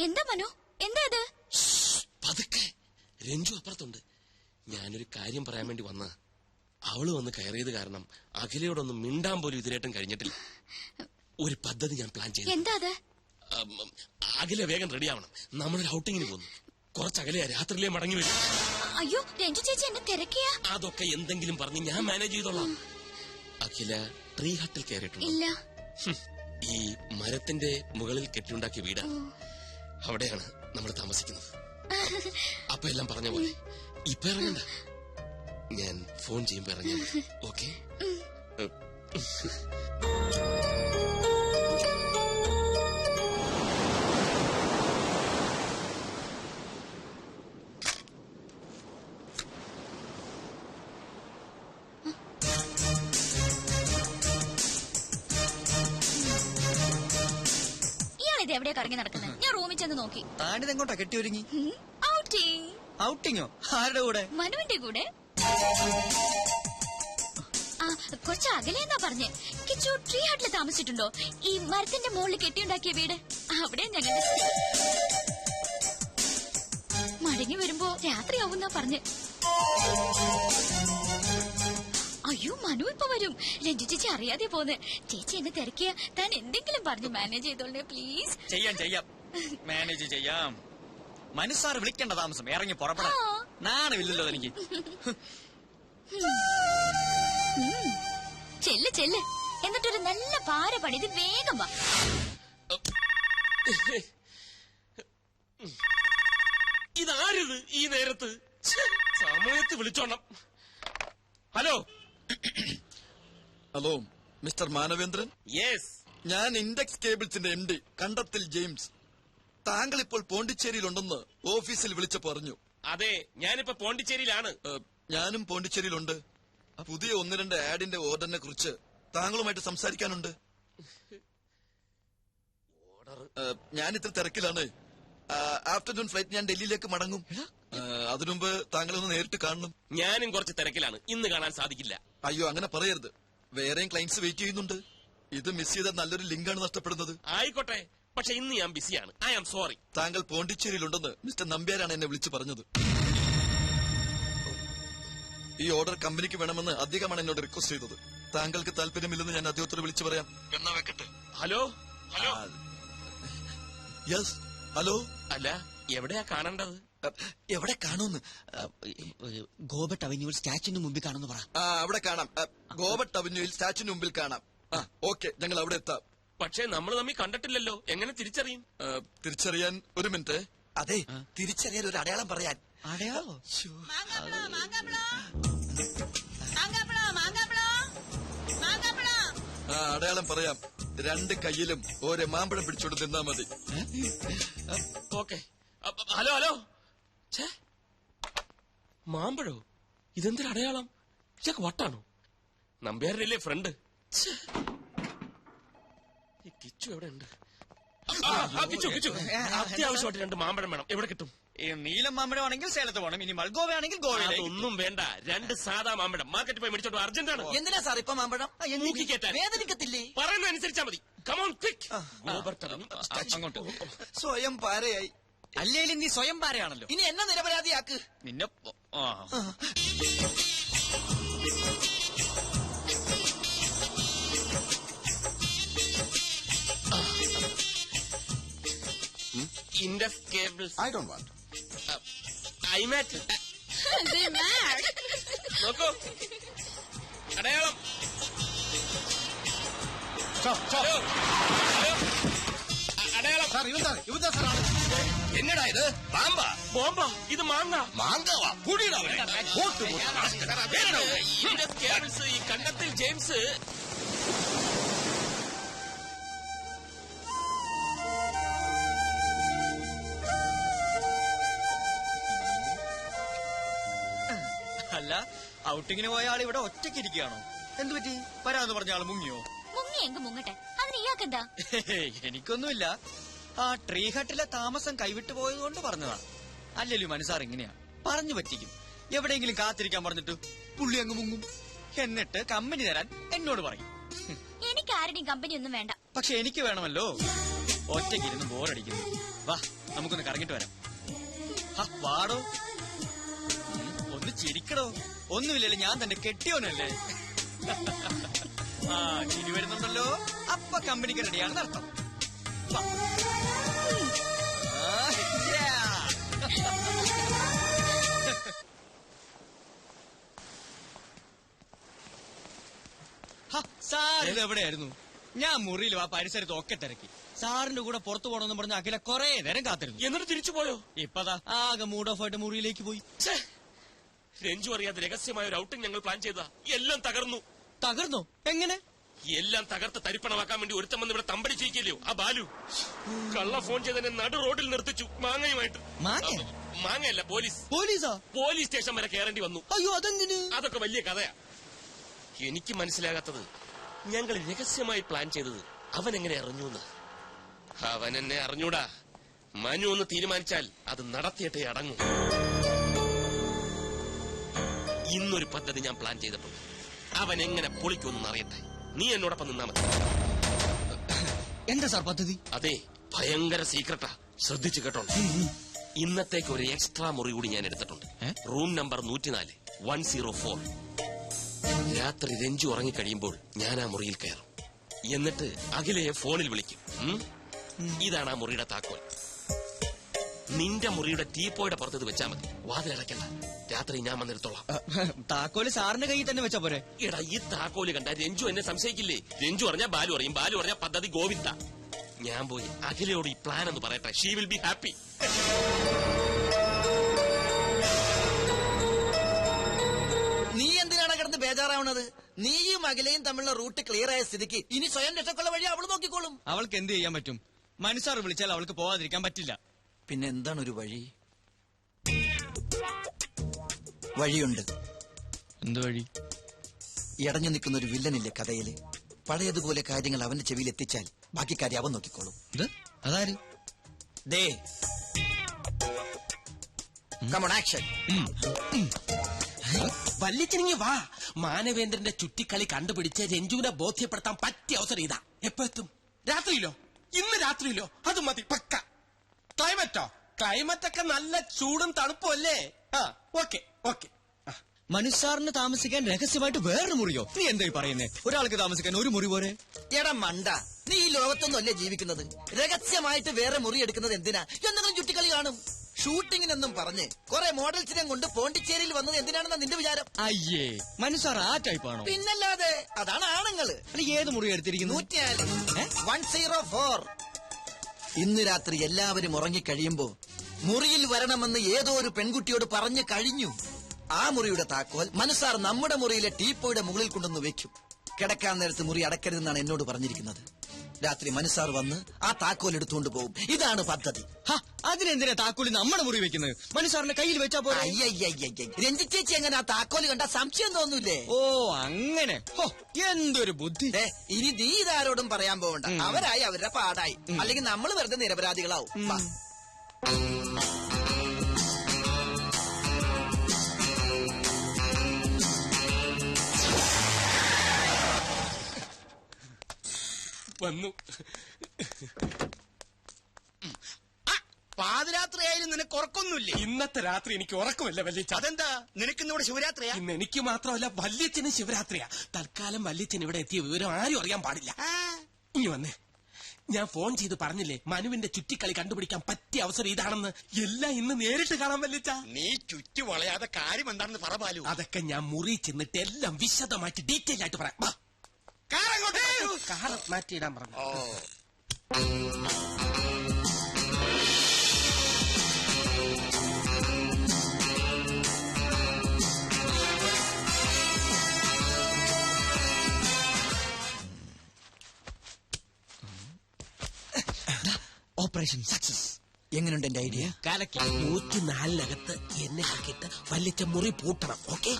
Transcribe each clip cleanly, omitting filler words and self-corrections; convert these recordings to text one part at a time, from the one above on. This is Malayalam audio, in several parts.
എന്താ മനു, എന്താ ഇത്? പതുക്കെ, രഞ്ജു അപ്പുറത്തുണ്ട്. ഞാനൊരു കാര്യം പറയാൻ വേണ്ടി വന്ന. അവള് വന്ന് കയറിയത് കാരണം അഖിലയോടൊന്നും മിണ്ടാൻ പോലും ഇതിനായിട്ടും കഴിഞ്ഞിട്ടില്ല. ഒരു പദ്ധതി ഞാൻ പ്ലാൻ ചെയ്തു. എന്താ അത്? അഖില വേഗം റെഡിയാവണം. നമ്മളൊരു ഔട്ടിങ്ങിന് പോകുന്നു. കുറച്ചകലെയാ, രാത്രിയിലേ മടങ്ങി വരും. അയ്യോ, രഞ്ജു ചേച്ചി എന്നെ തിരക്കിയാ. അതൊക്കെ എന്തെങ്കിലും പറഞ്ഞ് ഞാൻ മാനേജ് ചെയ്തോളാം. അഖില ട്രീ ഹട്ടിൽ കയറിയിട്ടുണ്ട്. ഇല്ല. ഈ മരത്തിന്റെ മുകളിൽ കെട്ടിയുണ്ടാക്കിയ വീടാ. അവിടെയാണ് നമ്മൾ താമസിക്കുന്നത്. അപ്പൊ എല്ലാം പറഞ്ഞ പോലെ ഇപ്പൊ ഇറങ്ങണ്ട, ഞാൻ ഫോൺ ചെയ്യുമ്പോ ഇറങ്ങി. ഓക്കെ? എവിടെയാ കറങ്ങി നടക്കുന്നത്? ഞാൻ റൂമിൽ ചെന്ന് നോക്കി. താനിതെങ്ങോട്ടാ കെട്ടി ഒരുങ്ങി? ഔട്ടിങ്. ഔട്ടിങ്ങോ? ആരുടെ കൂടെ? മനുവിന്റെ കൂടെ. കുറച്ച് അകലെന്നാ പറഞ്ഞേ. കിച്ചു ട്രീ ഹട്ടിൽ താമസിച്ചിട്ടുണ്ടോ? ഈ മരത്തിന്റെ മുകളിൽ കെട്ടിയുണ്ടാക്കിയ വീട്, അവിടെ ഞങ്ങളുടെ മടങ്ങി വരുമ്പോ രാത്രിയാവുന്നാ പറഞ്ഞ്. അയ്യോ, മനു ഇപ്പൊ വരും. രഞ്ജു ചേച്ചി അറിയാതെ പോന്ന്. ചേച്ചി എന്നെ തിരക്കിയ താൻ എന്തെങ്കിലും പറഞ്ഞ് മാനേജ് ചെയ്തോളേ പ്ലീസ്. ചെയ്യാം, മാനേജ് ചെയ്യാം. മനസ്സാറ് വിളിക്കേണ്ട താമസം, ഇറങ്ങി പുറപ്പെടാം. നാണമില്ലല്ലോ എനിക്ക്. ചെല്ല്, എന്നിട്ടൊരു നല്ല പാര പണിത് വേഗം വാ. ഇതാരിത് ഈ നേരത്ത്? സമയത്ത് വിളിച്ചോണം. Hello hello, mister Manavendran. Yes, ഞാൻ ഇൻഡെക്സ് കേബിൾസിന്റെ MD കണ്ടത്തിൽ ജെയിംസ്. താങ്കൾ ഇപ്പോൾ പോണ്ടിച്ചേരിയിലുണ്ടെന്ന് ഓഫീസിൽ വിളിച്ചു പറഞ്ഞു. അതെ, ഞാനിപ്പോ പോണ്ടിച്ചേരിയിലാണ്. ഞാനും പോണ്ടിച്ചേരിയിലുണ്ട്. പുതിയ 1-2 ആഡിന്റെ ഓർഡറിനെ കുറിച്ച് താങ്കളുമായിട്ട് സംസാരിക്കാനുണ്ട്. ഞാൻ ഇത്ര തിരക്കിലാണ്. ആഫ്റ്റർനൂൺ ഫ്ലൈറ്റ് ഞാൻ ഡൽഹിയിലേക്ക് മടങ്ങും. അതിനുമുമ്പ് താങ്കളൊന്ന് നേരിട്ട് കാണണം. ഞാനും കുറച്ച് തിരക്കിലാണ്, ഇന്ന് കാണാൻ സാധിക്കില്ല. അയ്യോ, അങ്ങനെ പറയരുത്. വേറെയും ക്ലയന്റ്സ് വെയിറ്റ് ചെയ്യുന്നുണ്ട്. ഇത് മിസ് ചെയ്ത നല്ലൊരു ലിങ്കാണ് നഷ്ടപ്പെടുന്നത്. ആയിക്കോട്ടെ, പക്ഷെ ഇന്ന് ഞാൻ ബിസിയാണ്. I am sorry. താങ്കൾ പോണ്ടിച്ചേരിയിലുണ്ടെന്ന് മിസ്റ്റർ നമ്പ്യാരാണ് എന്നെ വിളിച്ചു പറഞ്ഞത്. ഈ ഓർഡർ കമ്പനിക്ക് വേണമെന്ന് അദ്ദേഹമാണ് എന്നോട് റിക്വസ്റ്റ് ചെയ്തത്. താങ്കൾക്ക് താല്പര്യമില്ലെന്ന് ഞാൻ അദ്ദേഹത്തോട് വിളിച്ചു പറയാം. എന്നാ വെക്കട്ടെ. Hello hello. Yes, hello. അല്ല, എവിടെയാ കാണേണ്ടത്? എവിടെ കാണൂന്ന്? ഗോബട്ട് അവന്യൂവിൽ സ്റ്റാച്യുവിന് മുമ്പിൽ കാണുന്നു പറ. അവിടെ കാണാം. ഗോബട്ട് അവന്യൂവിൽ സ്റ്റാച്യുവിന് മുമ്പിൽ കാണാം. ഓക്കെ, ഞങ്ങൾ അവിടെ എത്താം. പക്ഷേ നമ്മൾ തമ്മിൽ കണ്ടിട്ടില്ലല്ലോ, എങ്ങനെ തിരിച്ചറിയും? തിരിച്ചറിയാൻ ഒരു മിനിറ്റ്. അതെ, തിരിച്ചറിയാൻ ഒരു അടയാളം പറയാൻ. അടയാളോ? അടയാളം പറയാം. 2 കൈയിലും ഓരോ മാമ്പഴം പിടിച്ചോണ്ട് നിന്നാ മതി. ഓക്കെ. Hello hello. മാമ്പഴോ? ഇതെന്തൊരു അടയാളം? ഇതൊക്കെ വട്ടാണോ? നമ്പ്യാരല്ലേ ഫ്രണ്ട്? കിച്ചു എവിടെ ഉണ്ട്? കിച്ചു, അത്യാവശ്യമായിട്ട് 2 മാമ്പഴം വേണം. എവിടെ കിട്ടും? നീലം മാമ്പഴമാണെങ്കിൽ സേലത്ത് പോകണം. ഇനി മൽഗോവയാണെങ്കിൽ ഗോവയിൽ. ഒന്നും വേണ്ട, 2 സാധാ മാമ്പഴം മാർക്കറ്റിൽ പോയി മേടിച്ചോണ്ട്. അർജന്റാണ്. എന്തിനാ സാർ ഇപ്പൊ മാമ്പഴം? വേദനിക്കത്തില്ലേ? പറയുന്നത് അനുസരിച്ചാ മതി. Come on quick. അങ്ങോട്ട്. സ്വയം പാരയായി. അല്ലേലും നീ സ്വയം പാരയാണല്ലോ. ഇനി എന്നെ നിരപരാധിയാക്ക്. നിന്നെ Index cables. I don't want. I'm at. നോക്കൂ, അടയാളം. അടയാളം. എന്നടാ ഇത്? പാമ്പാ? ബോംബാ? ഇത് മാങ്ങ. മാങ്ങാവാ? കൂടിയിടാ അവനെ. ഇൻഡസ് കേബിൾസ്, ഈ കണ്ടത്തിൽ ജെയിംസ്. അല്ല, ഔട്ടിങ്ങിന് പോയ ആൾ ഇവിടെ ഒറ്റയ്ക്ക് ഇരിക്കുകയാണോ? എന്തുപറ്റി? വരാന്ന് പറഞ്ഞ ആള് മുങ്ങിയോ? മുങ്ങിയെങ്കിൽ മുങ്ങട്ടെ, അതിന് ഇയാൾക്കെന്താ? എനിക്കൊന്നുമില്ല. ആ ട്രീ ഹട്ടിലെ താമസം കൈവിട്ടു പോയതുകൊണ്ട് പറഞ്ഞതാ. അല്ലല്ലോ മനസ്സാർ ഇങ്ങനെയാ, പറഞ്ഞു പറ്റിക്കും. എവിടെയെങ്കിലും കാത്തിരിക്കാൻ പറഞ്ഞിട്ട് പുള്ളി അങ്ങ് മുങ്ങും. എന്നിട്ട് കമ്പനി തരാൻ എന്നോട് പറയും. എനിക്ക് ആരുടെയും കമ്പനി ഒന്നും വേണ്ട. പക്ഷെ എനിക്ക് വേണമല്ലോ. ഒറ്റയ്ക്ക് ഇരുന്ന് ബോറടിക്കുന്നു. വാ നമുക്കൊന്ന് കറങ്ങിട്ട് വരാം. വാടോ, ഒന്ന് ചിരിക്കടോ. ഒന്നുമില്ലല്ലോ, ഞാൻ തന്നെ കെട്ടിയോനല്ലേ. ചിരി വരുന്നുണ്ടല്ലോ, അപ്പൊ കമ്പനിക്ക് റെഡിയാണെന്ന് അർത്ഥം. സാറിത് എവിടെയായിരുന്നു? ഞാൻ മുറിയിൽ ആ പരിസരത്ത് ഒക്കെ തിരക്കി. സാറിന്റെ കൂടെ പുറത്തു പോകണമെന്ന് പറഞ്ഞ അഖില കൊറേ നേരം കാത്തിരുന്നു. എന്നിട്ട് തിരിച്ചു പോയോ? ഇപ്പതാ ആകെ മൂഡ് ഓഫ് ആയിട്ട് മുറിയിലേക്ക് പോയി. രഞ്ജു അറിയാതെ രഹസ്യമായ ഒരു ഔട്ടിംഗ് ഞങ്ങൾ പ്ലാൻ ചെയ്താ എല്ലാം തകർന്നു. തകർന്നോ? എങ്ങനെ? എല്ലാം തകർത്ത് തരിപ്പണമാക്കാൻ വേണ്ടി ഒരുത്തം വന്ന് ഇവിടെ തമ്പടി ചെയ്യില്ലയോ ആ ബാലു. കള്ള ഫോൺ ചെയ്തതിനെ നടു റോഡിൽ നിർത്തിച്ചു മാങ്ങയുമായിട്ട്. മാങ്ങയല്ല, പോലീസ്. പോലീസാ? പോലീസ് സ്റ്റേഷൻ വരെ കയറേണ്ടി വന്നു. അയ്യോ, അതെന്തിന്? അതൊക്കെ വലിയ കഥയാ. എനിക്ക് മനസ്സിലാകാത്തത് ഞങ്ങൾ രഹസ്യമായി പ്ലാൻ ചെയ്തത് അവൻ എങ്ങനെ അറിഞ്ഞൂന്ന്. അവൻ എന്നെ അറിഞ്ഞൂടാ. മനു ഒന്ന് തീരുമാനിച്ചാൽ അത് നടത്തിയിട്ടേ അടങ്ങും. ഇന്നൊരു പദ്ധതി ഞാൻ പ്ലാൻ ചെയ്തിട്ടുണ്ട്. അവൻ എങ്ങനെ പൊളിക്കുമെന്ന് അറിയട്ടെ. നീ എന്നോടൊപ്പം നിന്നാ മതി. എന്താ സാർ പദ്ധതി? അതെ, ഭയങ്കര സീക്രട്ടാ. ശ്രദ്ധിച്ചു കേട്ടോ. ഇന്നത്തേക്ക് ഒരു എക്സ്ട്രാ മുറി കൂടി ഞാൻ എടുത്തിട്ടുണ്ട്. Room number 104 104. രാത്രി രഞ്ജു ഉറങ്ങിക്കഴിയുമ്പോൾ ഞാൻ ആ മുറിയിൽ കയറും. എന്നിട്ട് അഖിലയെ ഫോണിൽ വിളിക്കും. ഇതാണ് ആ മുറിയുടെ താക്കോൽ. നിന്റെ മുറിയുടെ ടീപ്പോയുടെ പുറത്ത് വെച്ചാൽ മതി. വാതിലടയ്ക്കണ്ട. രാത്രി ഞാൻ വന്നെടുത്തോളാം. താക്കോല് സാറിന്റെ കയ്യിൽ തന്നെ വെച്ചാ പോരെ? എടാ, ഈ താക്കോല് കണ്ട രഞ്ജു എന്നെ സംശയിക്കില്ലേ? രഞ്ജു പറഞ്ഞാൽ ബാലു അറിയും, ബാലു പറഞ്ഞാൽ പദ്ധതി ഗോവിന്ദ. ഞാൻ പോയി അഖിലയോട് ഈ പ്ലാൻ എന്ന് പറയട്ടെ. She will be happy. നീ എന്തിനാണ് കിടന്ന് ബേജാറാവണത്? നീയും അഖിലയും തമ്മിലുള്ള റൂട്ട് ക്ലിയർ ആയ സ്ഥിതിക്ക് ഇനി സ്വയം രക്ഷക്കുള്ള വഴി അവള് നോക്കിക്കോളും. അവൾക്ക് എന്ത് ചെയ്യാൻ പറ്റും? മനസ്സാർ വിളിച്ചാൽ അവൾക്ക് പോവാതിരിക്കാൻ പറ്റില്ല. പിന്നെ എന്താണ് ഒരു വഴി? വഴിയുണ്ട്. എന്ത് വഴി? ഇടഞ്ഞു നിൽക്കുന്ന ഒരു വില്ലനില്ലേ കഥയില്? പഴയതുപോലെ കാര്യങ്ങൾ അവന്റെ ചെവിയിൽ എത്തിച്ചാൽ ബാക്കി കാര്യം അവൻ നോക്കിക്കോളും. അതാര്? ദേ, come on, action. വല്ലിച്ചിനിങ്ങി വാ. മാനവേന്ദ്രന്റെ ചുറ്റിക്കളി കണ്ടുപിടിച്ച് രഞ്ജുവിനെ ബോധ്യപ്പെടുത്താൻ പറ്റിയ അവസരം ഇതാ. എപ്പോ എത്തും? രാത്രിയിലോ? ഇന്ന് രാത്രിയിലോ? അത് മതി, പക്ക. ക്ലൈമറ്റോ? ക്ലൈമറ്റ് ഒക്കെ നല്ല ചൂടും തണുപ്പും അല്ലേ? Okay okay. മനുസാറിന് താമസിക്കാൻ രഹസ്യമായിട്ട് വേറൊരു മുറിയോ? നീ എന്തായി പറയുന്നേ? ഒരാൾക്ക് താമസിക്കാൻ ഒരു മുറി പോരെ? എടാ മണ്ട, നീ ഈ ലോകത്തൊന്നും അല്ലേ ജീവിക്കുന്നത്? രഹസ്യമായിട്ട് വേറെ മുറി എടുക്കുന്നത് എന്തിനാ? എന്തെങ്കിലും ചുറ്റിക്കളി കാണും. ഷൂട്ടിങ്ങിനെന്നും പറഞ്ഞ് കുറെ മോഡൽസിനെ കൊണ്ട് പോണ്ടിച്ചേരിയിൽ വന്നത് എന്തിനാണെന്നാ നിന്റെ വിചാരം? അയ്യേ, മനുസാർ ആ ടൈപ്പാണോ? പിന്നല്ലാതെ, അതാണ് ആണുങ്ങള്. ഏത് മുറി എടുത്തിരിക്കുന്നു? 104. ഇന്ന് രാത്രി എല്ലാവരും ഉറങ്ങിക്കഴിയുമ്പോ മുറിയിൽ വരണമെന്ന് ഏതോ ഒരു പെൺകുട്ടിയോട് പറഞ്ഞു കഴിഞ്ഞു. ആ മുറിയുടെ താക്കോൽ മനുസാർ നമ്മുടെ മുറിയിലെ ടീപ്പോയുടെ മുകളിൽ കൊണ്ടുവന്ന് വെക്കും. കിടക്കാൻ നേരത്ത് മുറി അടക്കരുതെന്നാണ് എന്നോട് പറഞ്ഞിരിക്കുന്നത്. രാത്രി മനുസാർ വന്ന് ആ താക്കോൽ എടുത്തുകൊണ്ട് പോകും. ഇതാണ് പദ്ധതി. അതിനെന്തിനാ താക്കോല് നമ്മുടെ മുറി വെക്കുന്നത്? മനുസാറിന്റെ കയ്യിൽ വെച്ചാ പോലെ. രഞ്ജി ചേച്ചി എങ്ങനെ ആ താക്കോല് കണ്ട സംശയം തോന്നൂലേ? ഓ അങ്ങനെ. എന്തൊരു ബുദ്ധി. ഇനി നീ ഇതാരോടും പറയാൻ പോകണ്ട. അവരായി അവരുടെ പാടായി. അല്ലെങ്കിൽ നമ്മൾ വെറുതെ നിരപരാധികളാവും. വന്നു. പാതിരാത്രിയായാലും നിനക്ക് ഉറക്കൊന്നുമില്ലേ? ഇന്നത്തെ രാത്രി എനിക്ക് ഉറക്കമില്ല വല്യച്ഛ. അതെന്താ? നിനക്കിന്ന് ഇവിടെ ശിവരാത്രിയാ? ഇന്ന് എനിക്ക് മാത്രമല്ല വല്യച്ഛന് ശിവരാത്രിയാ. തൽക്കാലം വല്യച്ഛൻ ഇവിടെ എത്തിയ വിവരം ആരും അറിയാൻ പാടില്ല. ഇനി വന്നേ, ഞാൻ ഫോൺ ചെയ്ത് പറഞ്ഞില്ലേ മനുവിന്റെ ചുറ്റിക്കളി കണ്ടുപിടിക്കാൻ പറ്റിയ അവസരം ഇതാണെന്ന്. എല്ലാം ഇന്ന് നേരിട്ട് കാണാൻ വല്യച്ഛ. നീ ചുറ്റി വളയാതെ കാര്യം എന്താണെന്ന് പറ ബാലു. അതൊക്കെ ഞാൻ മുറി ചെന്നിട്ട് എല്ലാം വിശദമായിട്ട് ഡീറ്റെയിൽ ആയിട്ട് പറയാം. കാർ മാറ്റിയിടാൻ പറഞ്ഞു. Operation success. എങ്ങനെയുണ്ട് എന്റെ ഐഡിയ? കാലക്കി. 104-നകത്ത് എന്നെ ആക്കിയിട്ട് വല്യച്ഛ മുറി പൂട്ടണം. ഓക്കെ?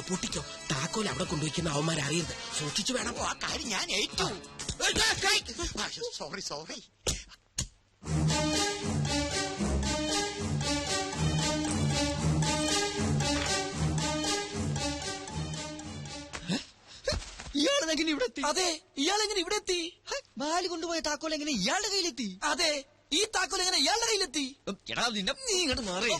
പൂട്ടിക്കോ. താക്കോൽ അവിടെ കൊണ്ടുവയ്ക്കുന്ന അവന്മാരെ അറിയരുത്. സൂക്ഷിച്ചു വേണം. ആ കാര്യം ഞാൻ ഏറ്റു. സോറി. ഇയാളെങ്ങനെ ഇവിടെ എത്തി? അതെ, ഇയാൾ എങ്ങനെ ഇവിടെ എത്തി? ബാല് കൊണ്ടുപോയ താക്കോൽ എങ്ങനെ ഇയാളുടെ കയ്യിലെത്തി? അതെ, ഈ താക്കോൽ എങ്ങനെ ഇയാളുടെ കയ്യിലെത്തി? എടാ നിന്റെ നീ ഇങ്ങോട്ട് മാറി.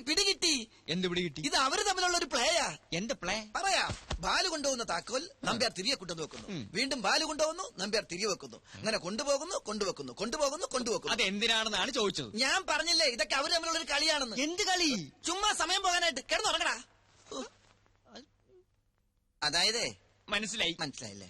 പിടികിട്ടി. എന്ത് പിടി കിട്ടി? ഇത് അവര് തമ്മിലുള്ള ഒരു പ്ലേയാ. എന്റെ പ്ലേ പറയാം. ബാല് കൊണ്ടുപോകുന്ന താക്കോൽ നമ്പ്യാർ തിരികെ കൊണ്ടുവന്ന് വെക്കുന്നു. വീണ്ടും ബാല് കൊണ്ടുപോകുന്നു, നമ്പ്യാർ തിരികെ വെക്കുന്നു. അങ്ങനെ കൊണ്ടുപോകുന്നു. അത് എന്തിനാണെന്നാണ് ചോദിച്ചത്. ഞാൻ പറഞ്ഞില്ലേ ഇതൊക്കെ അവര് തമ്മിലുള്ള ഒരു കളിയാണെന്ന്. എന്ത് കളി? ചുമ്മാ സമയം പോകാനായിട്ട് കിടന്നുറങ്ങടാ. അതായത് മനസ്സിലായില്ലേ? മനസ്സിലായില്ലേ?